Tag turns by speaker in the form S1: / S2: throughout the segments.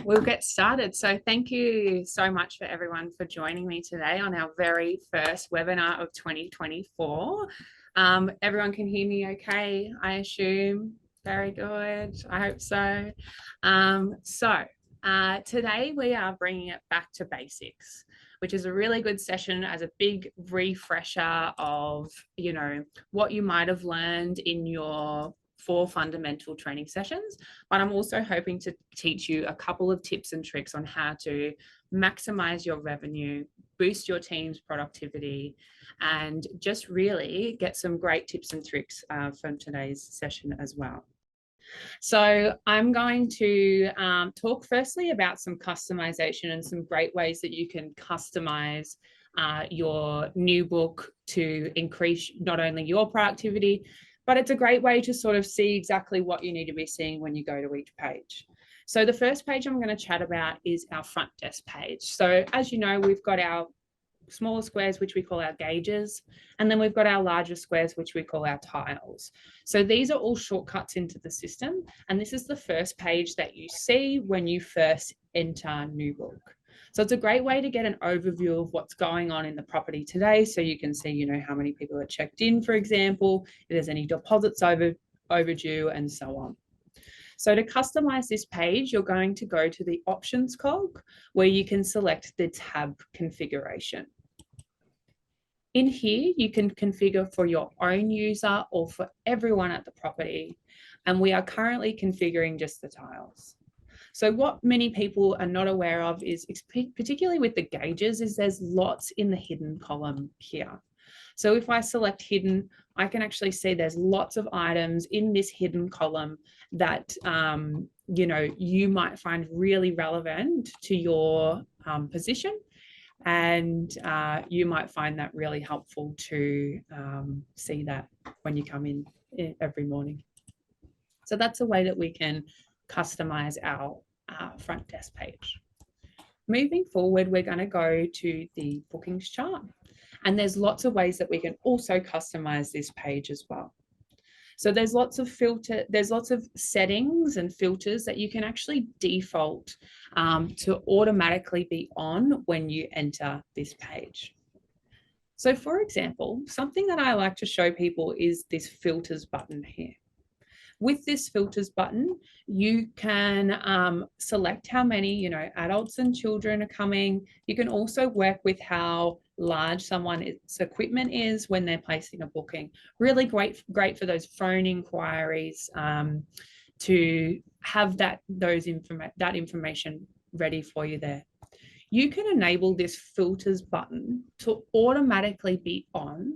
S1: we'll get started. So thank you so much for everyone for joining me today on our very first webinar of 2024. Everyone can hear me okay, I assume? Very good. I hope so. Today we are bringing it back to basics, which is a really good session as a big refresher of, what you might have learned in your 4 fundamental training sessions, but I'm also hoping to teach you a couple of tips and tricks on how to maximize your revenue, boost your team's productivity, and just really get some great tips and tricks from today's session as well. So I'm going to talk firstly about some customization and some great ways that you can customize your new book to increase not only your productivity, but it's a great way to sort of see exactly what you need to be seeing when you go to each page. So the first page I'm going to chat about is our front desk page. So as you know, we've got our smaller squares, which we call our gauges, and then we've got our larger squares, which we call our tiles. So these are all shortcuts into the system, and this is the first page that you see when you first enter New Book. So it's a great way to get an overview of what's going on in the property today, so you can see, how many people are checked in, for example, if there's any deposits overdue, and so on. So to customize this page, you're going to go to the options cog where you can select the tab configuration. In here, you can configure for your own user or for everyone at the property. And we are currently configuring just the tiles. So what many people are not aware of is, particularly with the gauges, is there's lots in the hidden column here. So if I select hidden, I can actually see there's lots of items in this hidden column that, you might find really relevant to your position. And you might find that really helpful to see that when you come in every morning. So that's a way that we can customize our front desk page. Moving forward, we're going to go to the bookings chart. And there's lots of ways that we can also customize this page as well. So there's lots of settings and filters that you can actually default to automatically be on when you enter this page. So for example, something that I like to show people is this filters button here. With this filters button, you can select how many, adults and children are coming. You can also work with how large someone's equipment is when they're placing a booking. Really great for those phone inquiries to have that information ready for you there. You can enable this filters button to automatically be on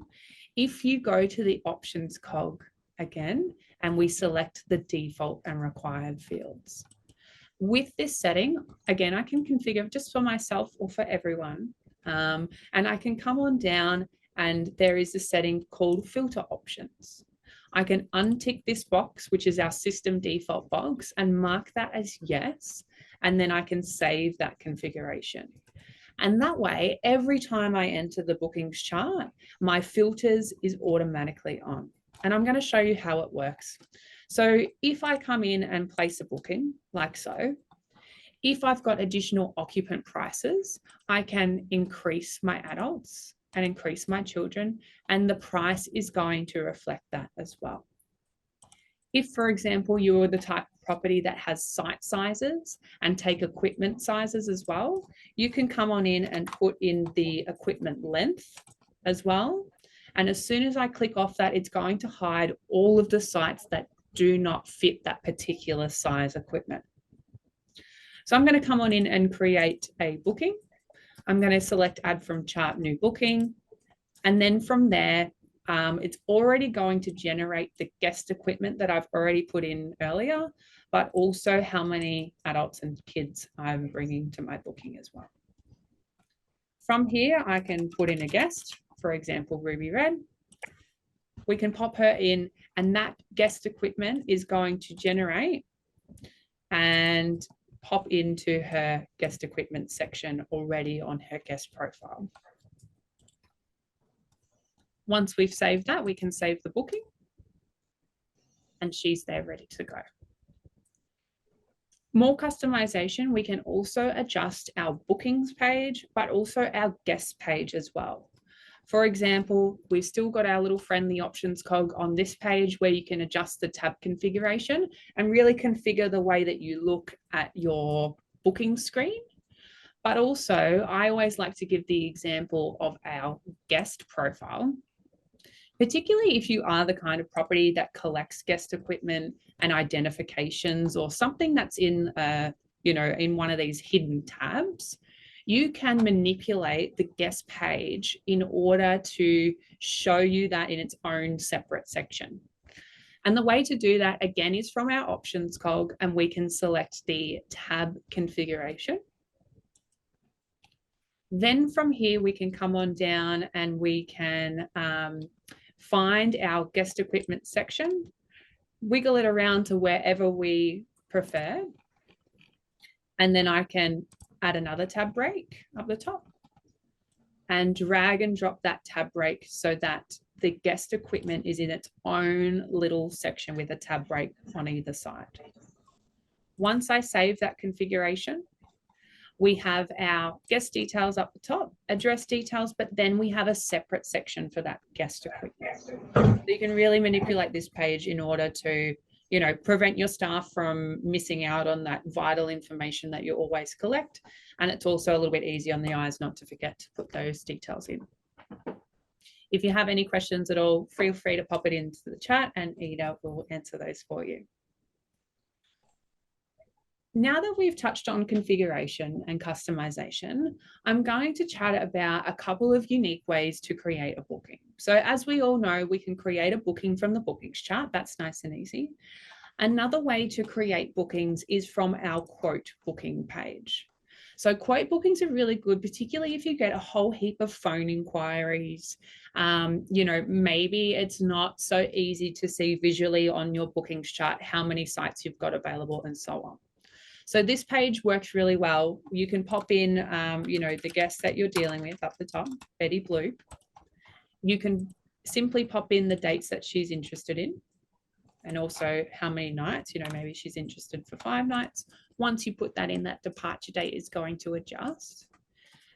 S1: if you go to the options cog again, and we select the default and required fields. With this setting, again, I can configure just for myself or for everyone. And I can come on down and there is a setting called filter options. I can untick this box, which is our system default box, and mark that as yes. And then I can save that configuration. And that way, every time I enter the bookings chart, my filters is automatically on. And I'm going to show you how it works. So if I come in and place a booking like so, if I've got additional occupant prices, I can increase my adults and increase my children, and the price is going to reflect that as well. If, for example, you're the type of property that has site sizes and take equipment sizes as well, you can come on in and put in the equipment length as well. And as soon as I click off that, it's going to hide all of the sites that do not fit that particular size equipment. So I'm going to come on in and create a booking. I'm going to select add from chart new booking. And then from there, it's already going to generate the guest equipment that I've already put in earlier, but also how many adults and kids I'm bringing to my booking as well. From here, I can put in a guest, for example, Ruby Red. We can pop her in and that guest equipment is going to generate and pop into her guest equipment section already on her guest profile. Once we've saved that, we can save the booking and she's there ready to go. More customization, we can also adjust our bookings page, but also our guest page as well. For example, we've still got our little friendly options cog on this page where you can adjust the tab configuration and really configure the way that you look at your booking screen. But also, I always like to give the example of our guest profile, particularly if you are the kind of property that collects guest equipment and identifications or something that's in in one of these hidden tabs. You can manipulate the guest page in order to show you that in its own separate section. And the way to do that, again, is from our options cog, and we can select the tab configuration. Then from here, we can come on down and we can find our guest equipment section, wiggle it around to wherever we prefer. And then I can add another tab break up the top and drag and drop that tab break so that the guest equipment is in its own little section with a tab break on either side. Once I save that configuration, we have our guest details up the top, address details, but then we have a separate section for that guest equipment. So you can really manipulate this page in order to, prevent your staff from missing out on that vital information that you always collect. And it's also a little bit easy on the eyes not to forget to put those details in. If you have any questions at all, feel free to pop it into the chat and Ida will answer those for you. Now that we've touched on configuration and customization, I'm going to chat about a couple of unique ways to create a booking. So as we all know, we can create a booking from the bookings chart. That's nice and easy. Another way to create bookings is from our quote booking page. So quote bookings are really good, particularly if you get a whole heap of phone inquiries. Maybe it's not so easy to see visually on your bookings chart how many sites you've got available and so on. So this page works really well. You can pop in, the guest that you're dealing with up the top, Betty Blue. You can simply pop in the dates that she's interested in and also how many nights, maybe she's interested for 5 nights. Once you put that in, that departure date is going to adjust.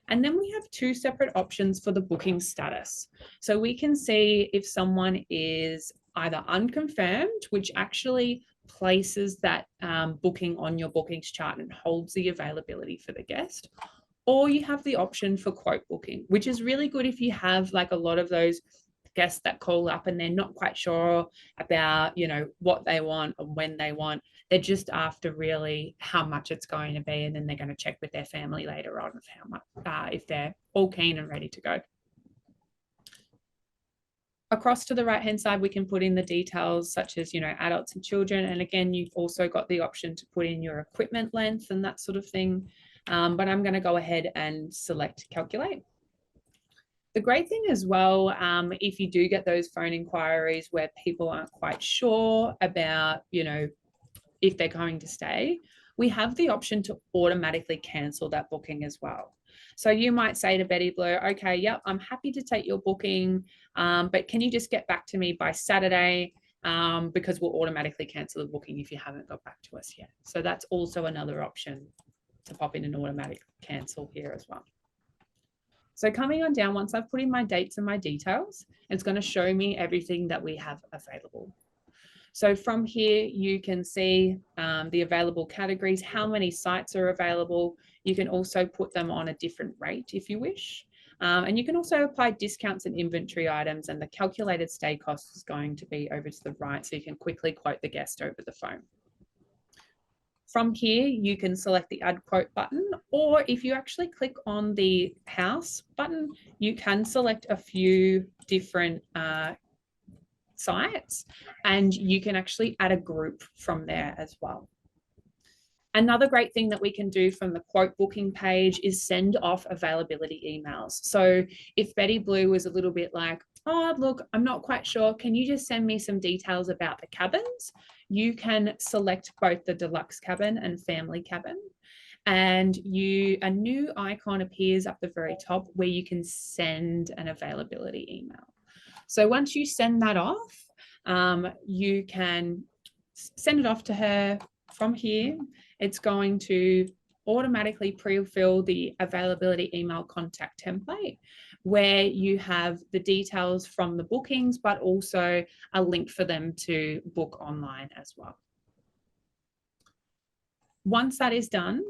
S1: And then we have 2 separate options for the booking status. So we can see if someone is either unconfirmed, which actually places that booking on your bookings chart and holds the availability for the guest, or you have the option for quote booking, which is really good if you have like a lot of those guests that call up and they're not quite sure about, what they want and when they want. They're just after really how much it's going to be, and then they're going to check with their family later on of how much, if they're all keen and ready to go. Across to the right-hand side, we can put in the details such as, adults and children. And again, you've also got the option to put in your equipment length and that sort of thing. But I'm going to go ahead and select calculate. The great thing as well, if you do get those phone inquiries where people aren't quite sure about, if they're going to stay, we have the option to automatically cancel that booking as well. So you might say to Betty Blue, okay, yep, I'm happy to take your booking, but can you just get back to me by Saturday? Because we'll automatically cancel the booking if you haven't got back to us yet. So that's also another option to pop in an automatic cancel here as well. So coming on down, once I've put in my dates and my details, it's going to show me everything that we have available. So from here, you can see the available categories, how many sites are available. You can also put them on a different rate if you wish. And you can also apply discounts and inventory items, and the calculated stay cost is going to be over to the right, so you can quickly quote the guest over the phone. From here, you can select the add quote button, or if you actually click on the house button, you can select a few different sites, and you can actually add a group from there as well. Another great thing that we can do from the quote booking page is send off availability emails. So if Betty Blue was a little bit like, oh, look, I'm not quite sure, can you just send me some details about the cabins? You can select both the deluxe cabin and family cabin, and a new icon appears up the very top where you can send an availability email. So once you send that off, you can send it off to her, from here, it's going to automatically pre-fill the availability email contact template where you have the details from the bookings, but also a link for them to book online as well. Once that is done,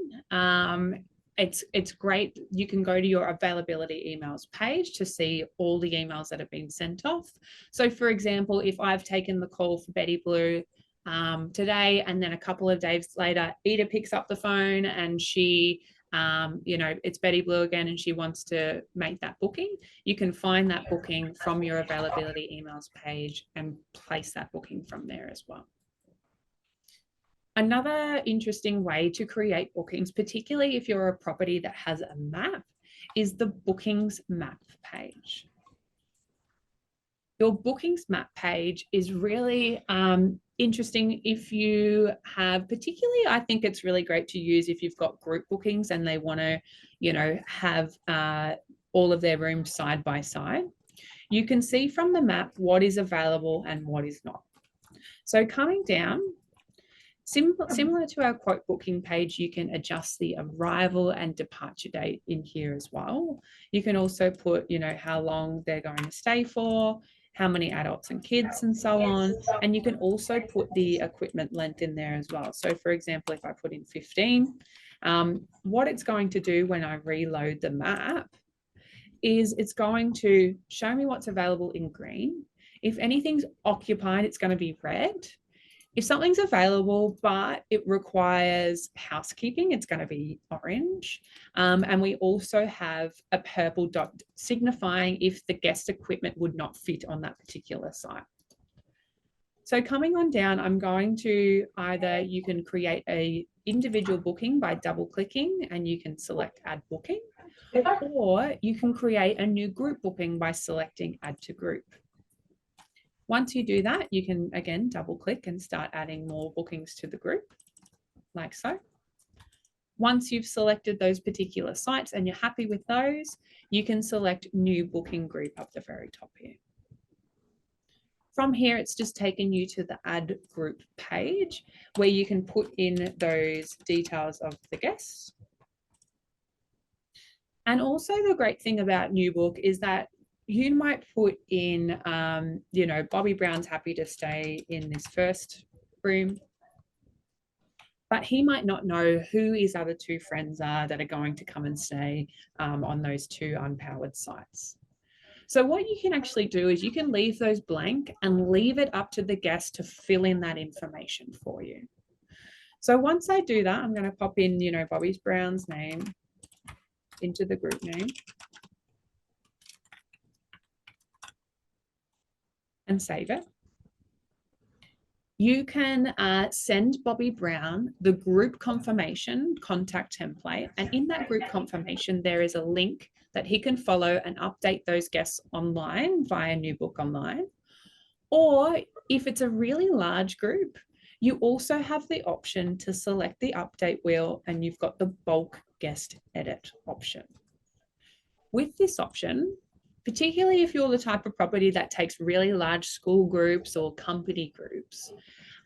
S1: it's great. You can go to your availability emails page to see all the emails that have been sent off. So for example, if I've taken the call for Betty Blue today, and then a couple of days later, Ida picks up the phone and she, it's Betty Blue again, and she wants to make that booking, you can find that booking from your availability emails page and place that booking from there as well. Another interesting way to create bookings, particularly if you're a property that has a map, is the bookings map page. Your bookings map page is really interesting if you have, particularly, I think it's really great to use if you've got group bookings and they want to, have all of their rooms side by side. You can see from the map what is available and what is not. So coming down, similar to our quote booking page, you can adjust the arrival and departure date in here as well. You can also put, how long they're going to stay for, how many adults and kids and so on. And you can also put the equipment length in there as well. So for example, if I put in 15, what it's going to do when I reload the map is it's going to show me what's available in green. If anything's occupied, it's going to be red. If something's available, but it requires housekeeping, it's going to be orange. And we also have a purple dot signifying if the guest equipment would not fit on that particular site. So coming on down, I'm going to you can create a individual booking by double clicking and you can select add booking, or you can create a new group booking by selecting add to group. Once you do that, you can again double click and start adding more bookings to the group, like so. Once you've selected those particular sites and you're happy with those, you can select new booking group up the very top here. From here, it's just taken you to the add group page where you can put in those details of the guests. And also the great thing about New Book is that you might put in, Bobby Brown's happy to stay in this first room, but he might not know who his other two friends are that are going to come and stay on those two unpowered sites. So what you can actually do is you can leave those blank and leave it up to the guest to fill in that information for you. So once I do that, I'm going to pop in, Bobby Brown's name into the group name. And save it. You can send Bobby Brown the group confirmation contact template. And in that group confirmation, there is a link that he can follow and update those guests online via New Book Online. Or if it's a really large group, you also have the option to select the update wheel and you've got the bulk guest edit option. With this option, particularly if you're the type of property that takes really large school groups or company groups,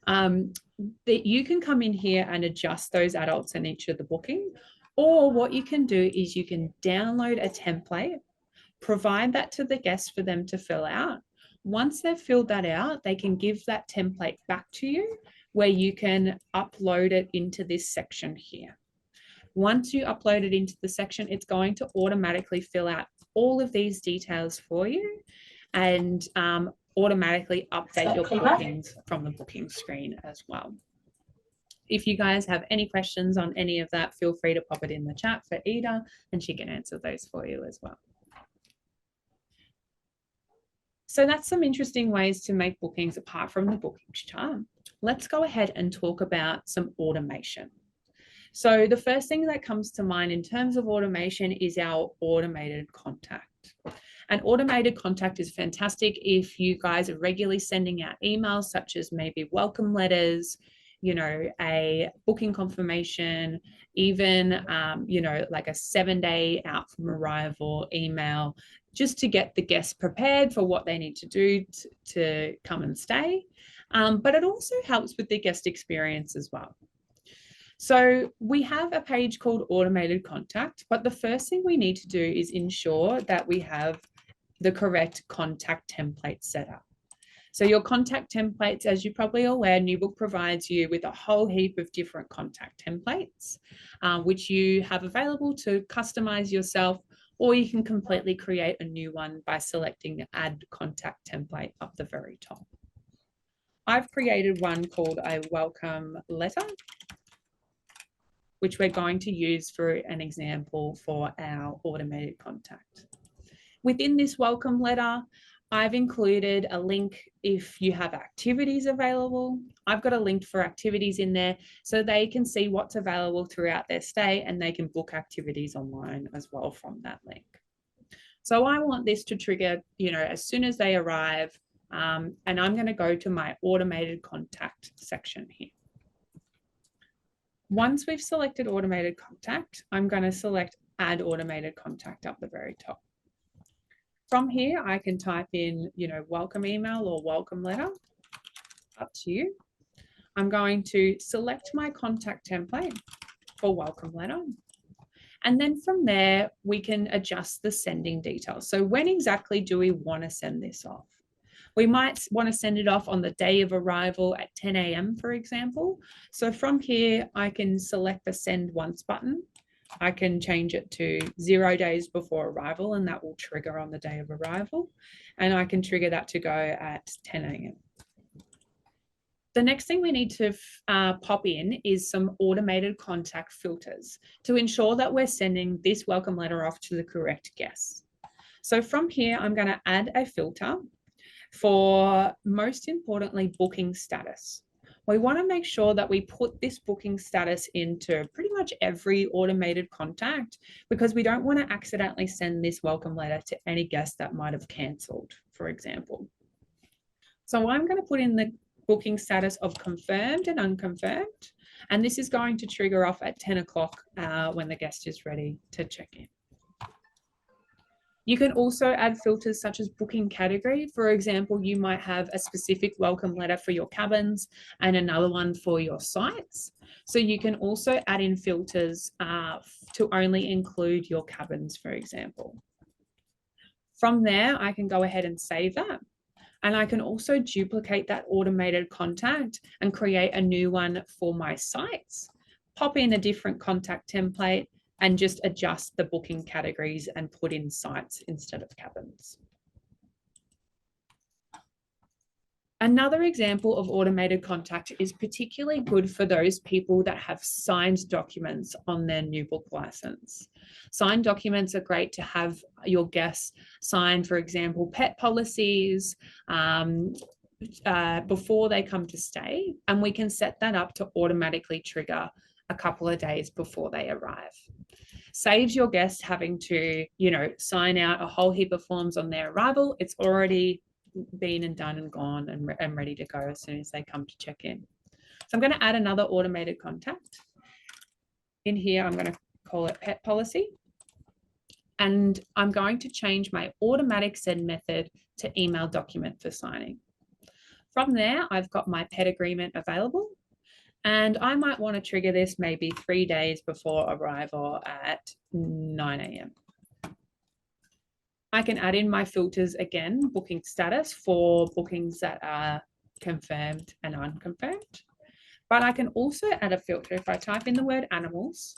S1: that you can come in here and adjust those adults in each of the booking. Or what you can do is you can download a template, provide that to the guests for them to fill out. Once they've filled that out, they can give that template back to you where you can upload it into this section here. Once you upload it into the section, it's going to automatically fill out all of these details for you and automatically update your bookings from the booking screen as well. If you guys have any questions on any of that, feel free to pop it in the chat for Ida and she can answer those for you as well. So that's some interesting ways to make bookings apart from the bookings chart. Let's go ahead and talk about some automation. So the first thing that comes to mind in terms of automation is our automated contact. An automated contact is fantastic if you guys are regularly sending out emails such as maybe welcome letters, a booking confirmation, even, like a 7-day out from arrival email, just to get the guests prepared for what they need to do to come and stay. But it also helps with the guest experience as well. So we have a page called Automated Contact, but the first thing we need to do is ensure that we have the correct contact template set up. So your contact templates, as you're probably aware, NewBook provides you with a whole heap of different contact templates, which you have available to customize yourself, or you can completely create a new one by selecting Add Contact Template up the very top. I've created one called a welcome letter, which we're going to use for an example for our automated contact. Within this welcome letter, I've included a link if you have activities available. I've got a link for activities in there so they can see what's available throughout their stay, and they can book activities online as well from that link. So I want this to trigger, as soon as they arrive, and I'm going to go to my automated contact section here. Once we've selected automated contact, I'm going to select add automated contact up the very top. From here, I can type in, welcome email or welcome letter, up to you. I'm going to select my contact template for welcome letter. And then from there, we can adjust the sending details. So when exactly do we want to send this off? We might want to send it off on the day of arrival at 10 a.m., for example. So from here, I can select the send once button. I can change it to 0 days before arrival, and that will trigger on the day of arrival. And I can trigger that to go at 10 a.m. The next thing we need to pop in is some automated contact filters to ensure that we're sending this welcome letter off to the correct guests. So from here, I'm going to add a filter for, most importantly, booking status. We want to make sure that we put this booking status into pretty much every automated contact, because we don't want to accidentally send this welcome letter to any guest that might have cancelled, for example. So I'm going to put in the booking status of confirmed and unconfirmed, and this is going to trigger off at 10 o'clock when the guest is ready to check in. You can also add filters such as booking category. For example, you might have a specific welcome letter for your cabins and another one for your sites. So you can also add in filters to only include your cabins, for example. From there, I can go ahead and save that. And I can also duplicate that automated contact and create a new one for my sites, pop in a different contact template, and just adjust the booking categories and put in sites instead of cabins. Another example of automated contact is particularly good for those people that have signed documents on their NewBook license. Signed documents are great to have your guests sign, for example, pet policies before they come to stay, and we can set that up to automatically trigger a couple of days before they arrive. Saves your guest having to, sign out a whole heap of forms on their arrival. It's already been and done and gone and ready to go as soon as they come to check in. So I'm going to add another automated contact. In here, I'm going to call it pet policy. And I'm going to change my automatic send method to email document for signing. From there, I've got my pet agreement available. And I might want to trigger this maybe 3 days before arrival at 9 a.m. I can add in my filters again, booking status for bookings that are confirmed and unconfirmed. But I can also add a filter if I type in the word animals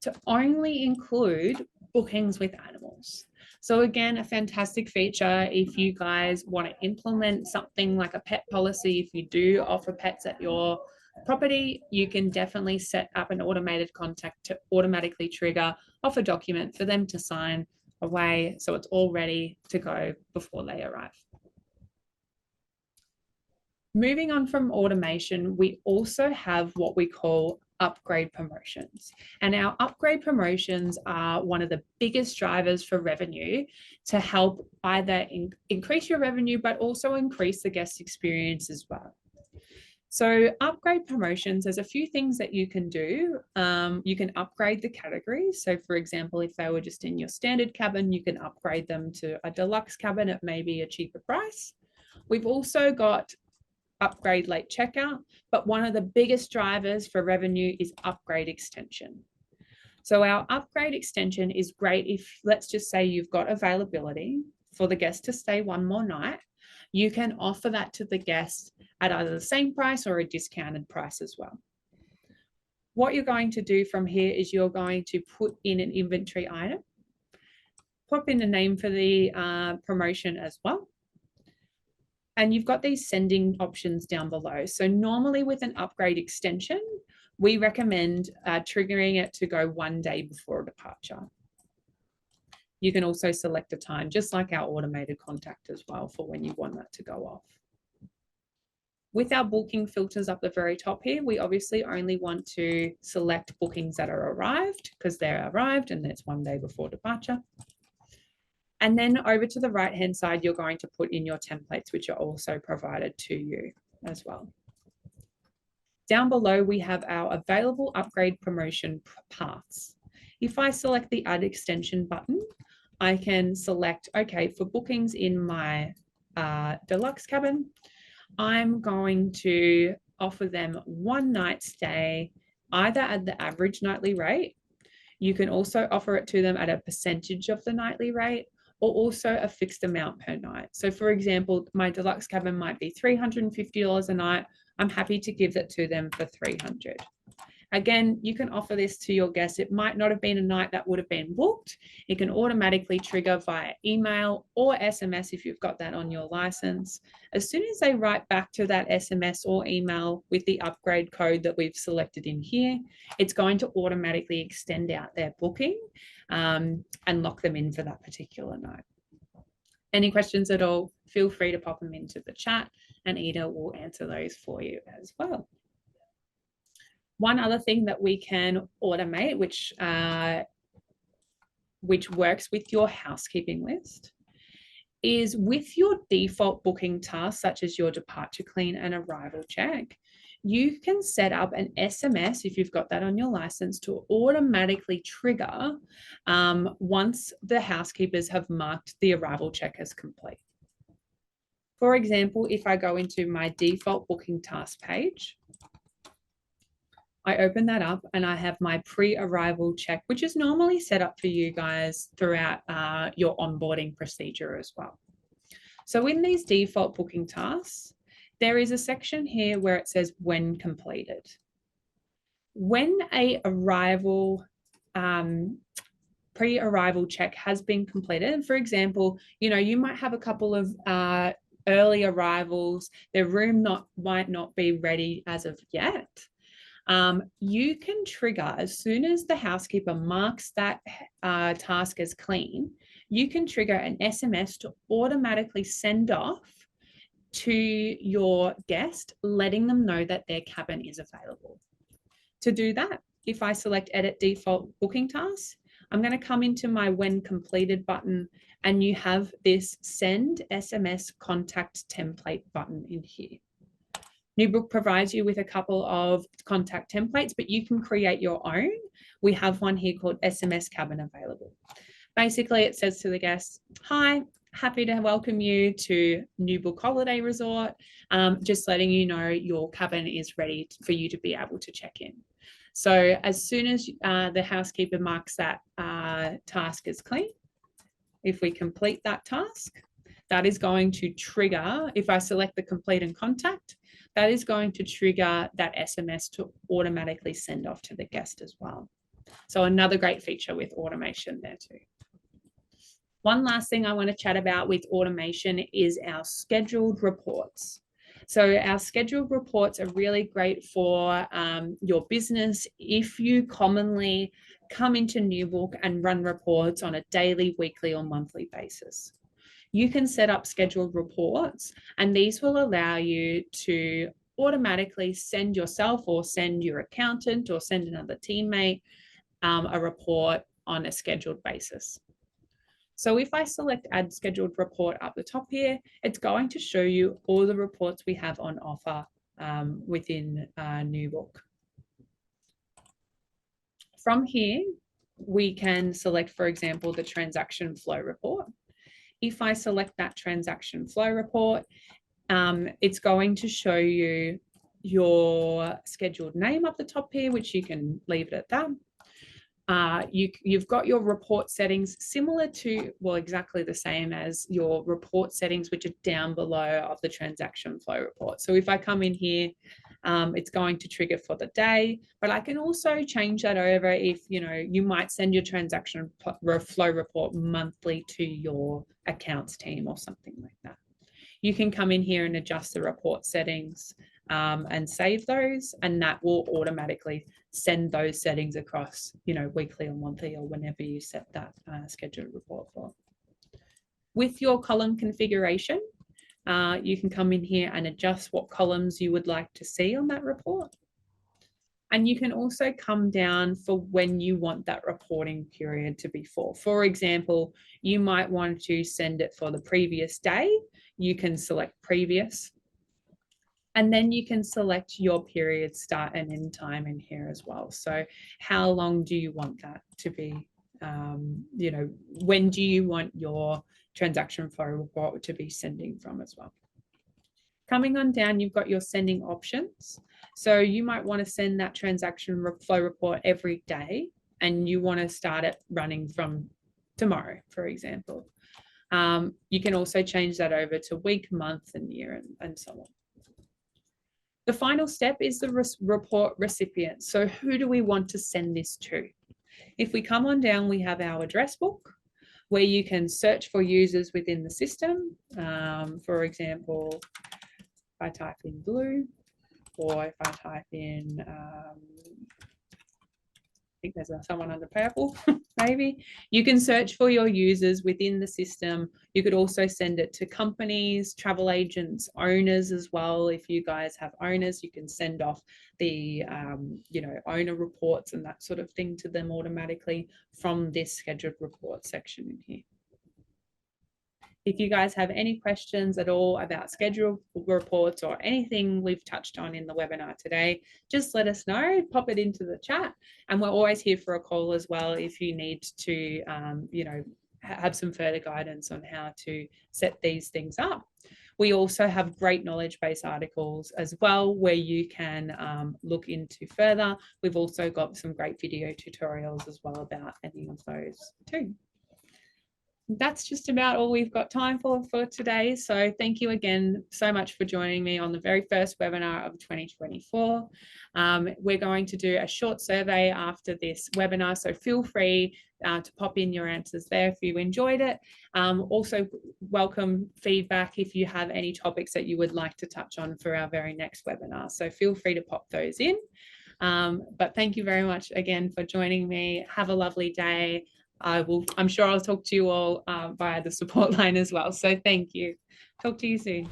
S1: to only include bookings with animals. So again, a fantastic feature if you guys want to implement something like a pet policy. If you do offer pets at your property, you can definitely set up an automated contact to automatically trigger off a document for them to sign away, so it's all ready to go before they arrive. Moving on from automation, we also have what we call upgrade promotions. And our upgrade promotions are one of the biggest drivers for revenue to help either increase your revenue, but also increase the guest experience as well. So upgrade promotions, there's a few things that you can do. You can upgrade the categories. So for example, if they were just in your standard cabin, you can upgrade them to a deluxe cabin at maybe a cheaper price. We've also got upgrade late checkout, but one of the biggest drivers for revenue is upgrade extension. So our upgrade extension is great if, let's just say you've got availability for the guest to stay one more night. You can offer that to the guest at either the same price or a discounted price as well. What you're going to do from here is you're going to put in an inventory item, pop in a name for the promotion as well. And you've got these sending options down below. So normally with an upgrade extension, we recommend triggering it to go 1 day before departure. You can also select a time, just like our automated contact as well, for when you want that to go off. With our booking filters up the very top here, we obviously only want to select bookings that are arrived because they're arrived and it's 1 day before departure. And then over to the right-hand side, you're going to put in your templates, which are also provided to you as well. Down below, we have our available upgrade promotion paths. If I select the add extension button, I can select, okay, for bookings in my deluxe cabin, I'm going to offer them 1 night stay, either at the average nightly rate. You can also offer it to them at a percentage of the nightly rate, or also a fixed amount per night. So for example, my deluxe cabin might be $350 a night. I'm happy to give it to them for $300. Again, you can offer this to your guests. It might not have been a night that would have been booked. It can automatically trigger via email or SMS if you've got that on your license. As soon as they write back to that SMS or email with the upgrade code that we've selected in here, it's going to automatically extend out their booking and lock them in for that particular night. Any questions at all, feel free to pop them into the chat and Ida will answer those for you as well. One other thing that we can automate, which works with your housekeeping list, is with your default booking tasks, such as your departure clean and arrival check, you can set up an SMS, if you've got that on your license, to automatically trigger once the housekeepers have marked the arrival check as complete. For example, if I go into my default booking task page, I open that up and I have my pre-arrival check, which is normally set up for you guys throughout your onboarding procedure as well. So in these default booking tasks, there is a section here where it says when completed. When a pre-arrival check has been completed, and for example, you might have a couple of early arrivals, their room might not be ready as of yet. You can trigger, as soon as the housekeeper marks that task as clean, you can trigger an SMS to automatically send off to your guest, letting them know that their cabin is available. To do that, if I select Edit Default Booking Tasks, I'm going to come into my When Completed button, and you have this Send SMS Contact Template button in here. NewBook provides you with a couple of contact templates, but you can create your own. We have one here called SMS Cabin Available. Basically, it says to the guests, hi, happy to welcome you to NewBook Holiday Resort. Just letting you know your cabin is ready for you to be able to check in. So as soon as the housekeeper marks that task as clean, if we complete that task, that is going to trigger, if I select the complete and contact, that is going to trigger that SMS to automatically send off to the guest as well. So another great feature with automation there too. One last thing I want to chat about with automation is our scheduled reports. So our scheduled reports are really great for your business if you commonly come into NewBook and run reports on a daily, weekly, or monthly basis. You can set up scheduled reports, and these will allow you to automatically send yourself or send your accountant or send another teammate a report on a scheduled basis. So if I select Add Scheduled Report up the top here, it's going to show you all the reports we have on offer within NewBook. From here, we can select, for example, the transaction flow report. If I select that transaction flow report, It's going to show you your scheduled name up the top here, which you can leave it at that. You've got your report settings similar to, well, exactly the same as your report settings, which are down below of the transaction flow report. So if I come in here, it's going to trigger for the day, but I can also change that over if, you might send your transaction flow report monthly to your accounts team or something like that. You can come in here and adjust the report settings and save those, and that will automatically send those settings across, weekly or monthly or whenever you set that scheduled report for. With your column configuration, you can come in here and adjust what columns you would like to see on that report. And you can also come down for when you want that reporting period to be for. For example, you might want to send it for the previous day. You can select previous. And then you can select your period start and end time in here as well. So how long do you want that to be? When do you want your transaction flow report to be sending from as well? Coming on down, you've got your sending options. So you might want to send that transaction flow report every day, and you want to start it running from tomorrow, for example. You can also change that over to week, month, and year, and so on. The final step is the report recipient. So who do we want to send this to? If we come on down, we have our address book where you can search for users within the system. For example, if I type in blue, or if I type in, I think there's someone under purple, maybe. You can search for your users within the system. You could also send it to companies, travel agents, owners as well. If you guys have owners, you can send off the, owner reports and that sort of thing to them automatically from this scheduled report section in here. If you guys have any questions at all about schedule reports or anything we've touched on in the webinar today, just let us know, pop it into the chat. And we're always here for a call as well if you need to, have some further guidance on how to set these things up. We also have great knowledge-based articles as well where you can look into further. We've also got some great video tutorials as well about any of those too. That's just about all we've got time for today. So thank you again so much for joining me on the very first webinar of 2024. We're going to do a short survey after this webinar, so feel free to pop in your answers there if you enjoyed it. Also welcome feedback if you have any topics that you would like to touch on for our very next webinar. So feel free to pop those in. But thank you very much again for joining me. Have a lovely day. I'm sure I'll talk to you all via the support line as well. So thank you. Talk to you soon.